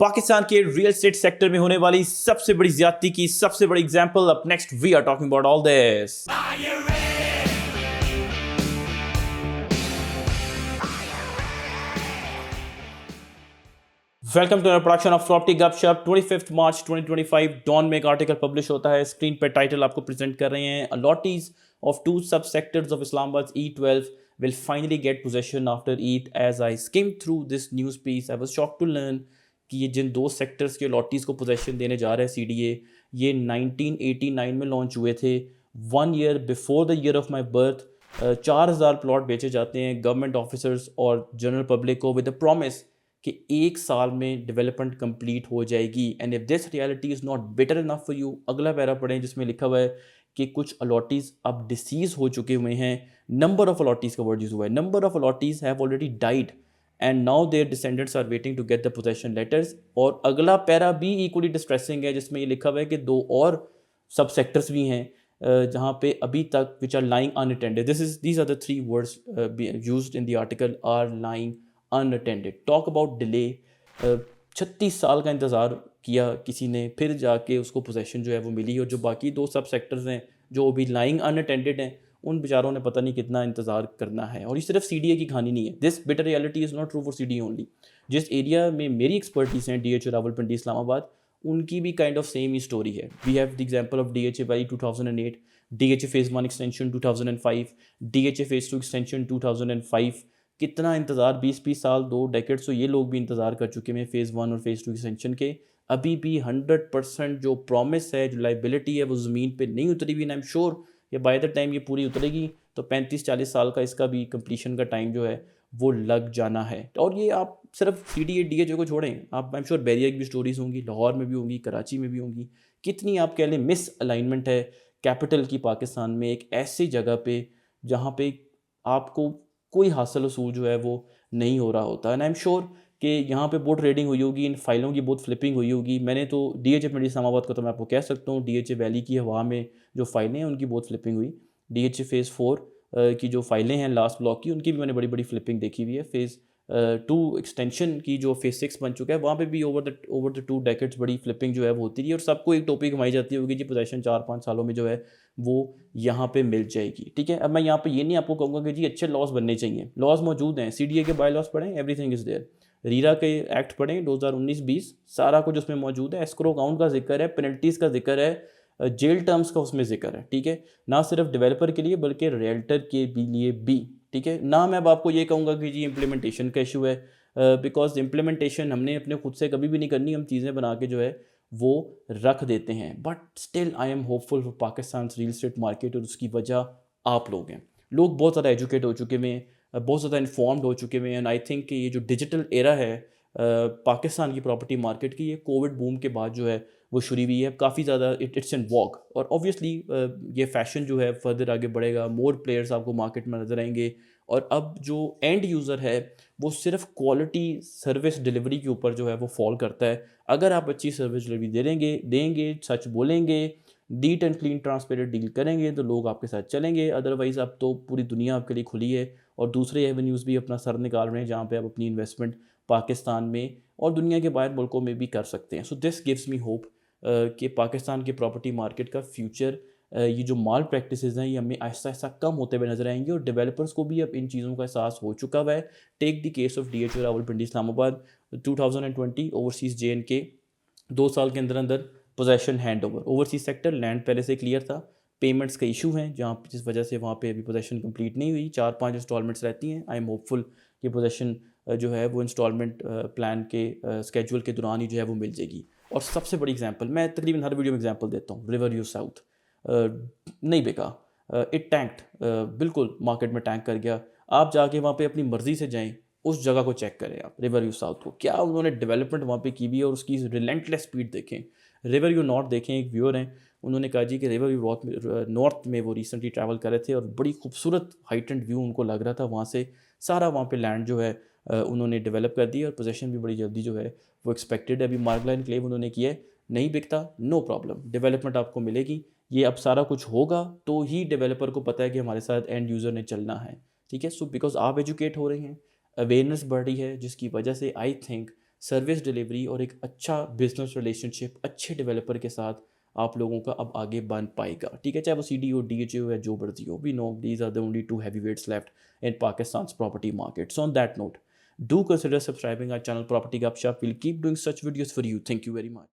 पाकिस्तान के real estate sector में होने वाली सबसे बड़ी ज्यादती की सबसे बड़ी example. Up next we are talking about all this. Welcome to production of property Gupshup. 25 March 2025 don में एक आर्टिकल पब्लिश होता है। स्क्रीन पर टाइटल आपको प्रेजेंट कर रहे हैं। अलॉटीज ऑफ टू सब sectors of Islamabad E12 will finally get possession after Eid. As I skimmed through this news piece, I was shocked to learn कि ये जिन दो सेक्टर्स के अलॉटीज़ को पोजेशन देने जा रहे हैं CDA, ये 1989 में लॉन्च हुए थे। 1 year before the year of my birth 4000 plot बेचे जाते हैं गवर्नमेंट ऑफिसर्स और जनरल पब्लिक को विद द प्रॉमिस कि 1 साल में डेवलपमेंट कंप्लीट हो जाएगी। And if this reality is not better enough for you, अगला पैरा पढ़ें जिसमें लिखा हुआ है कि कुछ अलॉटीज़ अब डिसीज़ हो चुके हुए हैं। नंबर ऑफ अलॉटीज़ का वर्ड यूज़ हुआ है। Number of allottees have already died and now their descendants are waiting to get the possession letters. और अगला पैरा भी इक्वली डिस्ट्रेसिंग है जिसमें ये लिखा हुआ है कि 2 और सब सेक्टर्स भी हैं जहाँ पे अभी तक which are lying unattended. These are the 3 words used in the article, are lying unattended. Talk about delay. 36 साल का इंतज़ार किया किसी ने, फिर जाके उसको पोजेशन जो है वो मिली। और जो बाकी 2 सब सेक्टर्स हैं जो अभी लाइंग अनअटेंडेड हैं, उन बेचारों ने पता नहीं कितना इंतज़ार करना है। और ये सिर्फ CDA की कहानी नहीं है। This bitter reality is not true for CDA only. जिस एरिया में मेरी एक्सपर्टीज़ हैं, DHA रावलपिंडी इस्लामाबाद, उनकी भी काइंड ऑफ सेम ही स्टोरी है। We have the example of DHA valley 2008, DHA phase 1 extension 2005, DHA phase 2 extension 2005। कितना इंतज़ार, 20 साल, 2 डेकेड्स। तो ये लोग भी इंतज़ार कर चुके हैं फेज़ 1 और फेज़ 2 एक्सटेंशन के। अभी भी 100% जो प्रॉमिस है, जो लाइबिलिटी है, वो ज़मीन पे नहीं उतरी हुई। आई एम श्योर ये बाय द टाइम ये पूरी उतरेगी तो 35-40 साल का इसका भी कंप्लीशन का टाइम जो है वो लग जाना है। और ये आप सिर्फ CDA DHA को छोड़ें, आप आई एम श्योर बैरिया की भी स्टोरीज होंगी, लाहौर में भी होंगी, कराची में भी होंगी। कितनी आप कह लें मिस अलाइनमेंट है कैपिटल की पाकिस्तान में, एक ऐसी जगह पे जहाँ पे आपको कोई हासिल वसूल जो है वो नहीं हो रहा होता। एंड आई एम श्योर कि यहाँ पे बहुत ट्रेडिंग हुई होगी, इन फाइलों की बहुत फ्लिपिंग हुई होगी। मैंने तो DHA मंडी इस्लामाबाद का तो मैं आपको कह सकता हूँ, DHA वैली की हवा में जो फाइलें हैं उनकी बहुत फ्लिपिंग हुई। DHA फेज़ 4 की जो फाइलें हैं लास्ट ब्लॉक की, उनकी भी मैंने बड़ी बड़ी फ्लिपिंग देखी हुई है। फेज़ 2 एक्सटेंशन की जो फेज़ 6 बन चुका है, वहाँ पे भी ओवर द 2 डेकेड्स बड़ी फ्लिपिंग जो है वो होती रही। और सबको एक टॉपिक घुमाई जाती होगी जी पोजेशन 4-5 सालों में जो है वो यहाँ पे मिल जाएगी। ठीक है, अब मैं यहाँ पे ये नहीं आपको कहूँगा कि जी अच्छे लॉज बनने चाहिए। लॉज मौजूद हैं, CDA के बाय लॉज पढ़ें, एवरीथिंग इज़ देयर। रीरा के एक्ट पढ़ें 2019-20, सारा कुछ उसमें मौजूद है। एस्क्रो अकाउंट का जिक्र है, पेनल्टीज़ का जिक्र है, जेल टर्म्स का उसमें जिक्र है। ठीक है, ना सिर्फ डेवलपर के लिए बल्कि रियल्टर के लिए भी। ठीक है ना, मैं अब आपको ये कहूँगा कि जी इम्प्लीमेंटेशन का इशू है, बिकॉज इम्प्लीमेंटेशन हमने अपने खुद से कभी भी नहीं करनी। हम चीज़ें बना के जो है वो रख देते हैं। But still I am hopeful for Pakistan real estate market. और उसकी वजह आप लोग हैं। लोग बहुत ज़्यादा एजुकेट हो चुके हैं, बहुत ज़्यादा इन्फॉर्म्ड हो चुके हैं। एंड आई थिंक कि ये जो डिजिटल एरा है पाकिस्तान की प्रॉपर्टी मार्केट की, ये कोविड बूम के बाद जो है वो शुरू हुई है। काफ़ी ज़्यादा इट्स इन वॉक। और ऑब्वियसली ये फैशन जो है फर्दर आगे बढ़ेगा, मोर प्लेयर्स आपको मार्केट में नज़र आएंगे। और अब जो एंड यूज़र है वो सिर्फ क्वालिटी सर्विस डिलीवरी के ऊपर जो है वो फॉल करता है। अगर आप अच्छी सर्विस डिलीवरी देंगे, सच बोलेंगे, neat and clean transparent deal करेंगे तो लोग आपके साथ चलेंगे। अदरवाइज़ अब तो पूरी दुनिया आपके लिए खुली है और दूसरे एवेन्यूज़ भी अपना सर निकाल रहे हैं जहाँ पे आप अपनी इन्वेस्टमेंट पाकिस्तान में और दुनिया के बाहर मुल्कों में भी कर सकते हैं। So this gives me hope कि पाकिस्तान के प्रॉपर्टी मार्केट का फ्यूचर, ये जो माल प्रैक्टिसेस हैं ये हमें आहिस्ता आहिस्ता कम होते हुए नजर आएंगे। और डेवलपर्स को भी अब इन चीज़ों का एहसास हो चुका हुआ है। Take the case of DHA Rawalpindi Islamabad 2020 overseas JNK, 2 साल के अंदर अंदर possession hand over. Overseas sector land पहले से क्लियर था, पेमेंट्स का इशू है जहाँ जिस वजह से वहाँ पे अभी पोजेशन कंप्लीट नहीं हुई। 4-5 इंस्टॉलमेंट्स रहती हैं। आई एम होपफुल कि पोजेशन जो है वो इंस्टॉलमेंट प्लान के स्केड्यूल के दौरान ही जो है वो मिल जाएगी। और सबसे बड़ी एग्जांपल मैं तकरीबन हर वीडियो में एग्जांपल देता हूँ, रिवर व्यू साउथ नहीं बिका, इट टैंक्ड, बिल्कुल मार्केट में टैंक कर गया। आप जाके वहाँ पे अपनी मर्ज़ी से जाएं, उस जगह को चेक करें आप, रिवर व्यू साउथ को, क्या उन्होंने डेवलपमेंट वहाँ पे की हुई है और उसकी रिलेंटलेस स्पीड देखें। रिवर व्यू नॉर्थ देखें, एक व्यूअर हैं, उन्होंने कहा जी कि रिवर व्यू नॉर्थ में वो रिसेंटली ट्रैवल कर रहे थे और बड़ी खूबसूरत हाइटेंड व्यू उनको लग रहा था वहाँ से। सारा वहाँ पे लैंड जो है उन्होंने डेवलप कर दी और पोजीशन भी बड़ी जल्दी जो है वो एक्सपेक्टेड है। अभी मार्गलाइन क्लेम उन्होंने किया है, नहीं बिकता, नो प्रॉब्लम, डेवलपमेंट आपको मिलेगी। ये अब सारा कुछ होगा तो ही डेवलपर को पता है कि हमारे साथ एंड यूज़र ने चलना है। ठीक है, सो बिकॉज आप एजुकेट हो रहे हैं, अवेयरनेस बढ़ रही है, जिसकी वजह से आई थिंक सर्विस डिलीवरी और एक अच्छा बिजनेस रिलेशनशिप अच्छे डेवलपर के साथ आप लोगों का अब आगे बन पाएगा, ठीक है, चाहे वो सी डी हो, डी एच हो या जो मर्जी हो। We know these are the only two heavy weights left in Pakistan property market. So on that note, do consider subscribing our channel Property Gupshup. We'll keep doing such videos for you. Thank you very much.